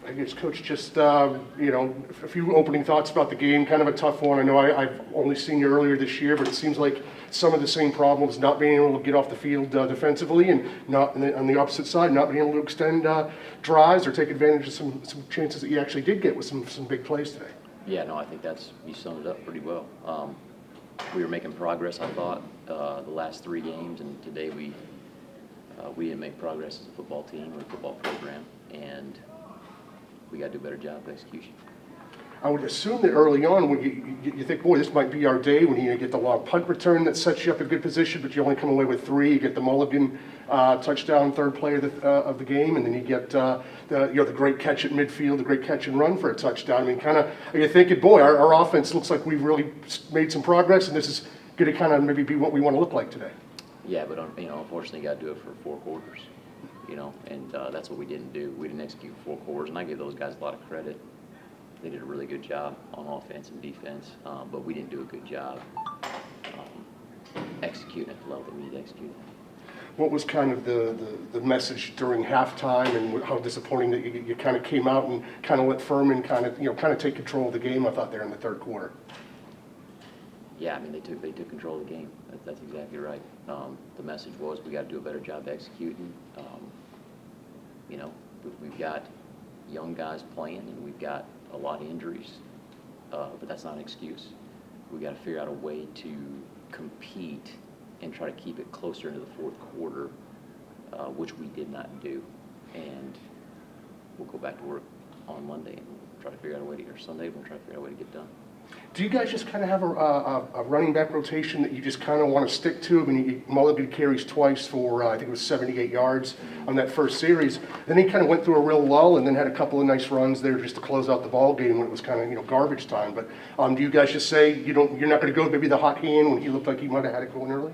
I guess, Coach, just, a few opening thoughts about the game. Kind of a tough one. I know I've only seen you earlier this year, but it seems like some of the same problems, not being able to get off the field defensively, and not on the opposite side, not being able to extend drives or take advantage of some chances that you actually did get with some big plays today. Yeah, no, I think you summed it up pretty well. We were making progress, I thought, the last 3 games, and today we didn't make progress as a football team or a football program, and we got to do a better job of execution. I would assume that early on, when you think, boy, this might be our day, when you get the long punt return that sets you up in good position, but you only come away with 3. You get the Mulligan touchdown, third play of the game, and then you get the great catch at midfield, the great catch and run for a touchdown. I mean, kind of, you're thinking, boy, our offense looks like we've really made some progress, and this is going to kind of maybe be what we want to look like today. Yeah, but unfortunately, you got to do it for 4 quarters. And that's what we didn't do. We didn't execute 4 quarters, and I give those guys a lot of credit. They did a really good job on offense and defense, but we didn't do a good job executing at the level that we need to execute. What was kind of the message during halftime, and how disappointing that you kind of came out and kind of let Furman kind of take control of the game, I thought, there in the third quarter? Yeah, I mean, they took control of the game. That's exactly right. The message was we got to do a better job executing. We've got young guys playing, and we've got a lot of injuries, but that's not an excuse. We got to figure out a way to compete and try to keep it closer into the fourth quarter, which we did not do. And we'll go back to work on Monday and try to figure out a way to, or Sunday, we'll try to figure out a way to get done. Do you guys just kind of have a running back rotation that you just kind of want to stick to? I mean, Mulligan carries twice for, I think it was 78 yards on that first series. Then he kind of went through a real lull and then had a couple of nice runs there just to close out the ball game when it was kind of, garbage time. But do you guys just say you're not going to go maybe the hot hand when he looked like he might have had it going early?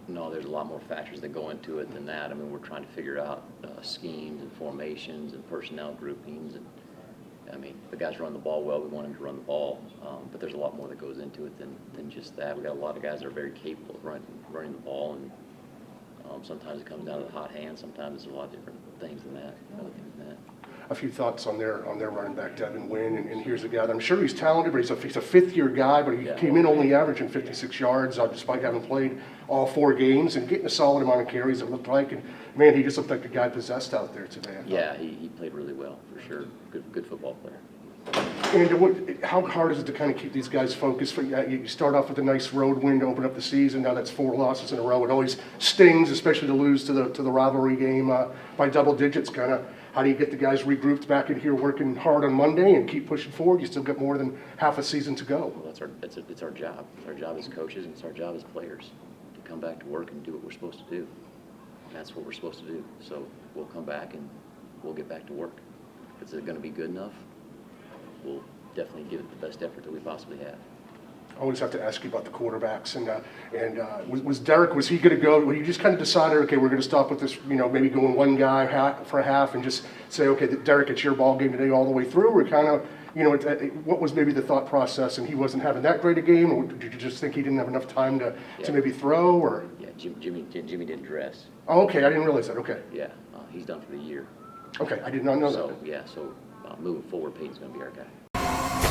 No, there's a lot more factors that go into it than that. I mean, we're trying to figure out schemes and formations and personnel groupings. And I mean, the guys run the ball well. We want them to run the ball, but there's a lot more that goes into it than just that. We got a lot of guys that are very capable of running the ball, and sometimes it comes down to the hot hand. Sometimes it's a lot of different things than that. A few thoughts on their running back, Devin Wynn, and here's a guy that I'm sure he's talented, but he's a fifth-year guy, but he came in only averaging 56 yards despite having played all 4 games and getting a solid amount of carries, it looked like. And man, he just looked like a guy possessed out there today. Yeah, he played really well for sure. Good football player. And how hard is it to kind of keep these guys focused? You start off with a nice road win to open up the season. Now that's 4 losses in a row. It always stings, especially to lose to the rivalry game by double digits. Kind of, how do you get the guys regrouped back in here working hard on Monday and keep pushing forward? You still got more than half a season to go. Well, it's our job. It's our job as coaches, and it's our job as players to come back to work and do what we're supposed to do. And that's what we're supposed to do. So we'll come back and we'll get back to work. If it's going to be good enough, we'll definitely give it the best effort that we possibly have. I always have to ask you about the quarterbacks. Was Derek, was he going to go, well, you just kind of decided, okay, we're going to stop with this, maybe going one guy for a half and just say, okay, Derek, it's your ball game today all the way through? Or kind of, what was maybe the thought process, and he wasn't having that great a game, or did you just think he didn't have enough time to maybe throw? Or? Yeah, Jimmy didn't dress. Oh, okay, I didn't realize that, okay. Yeah, he's done for the year. Okay, I did not know that. So moving forward, Peyton's going to be our guy.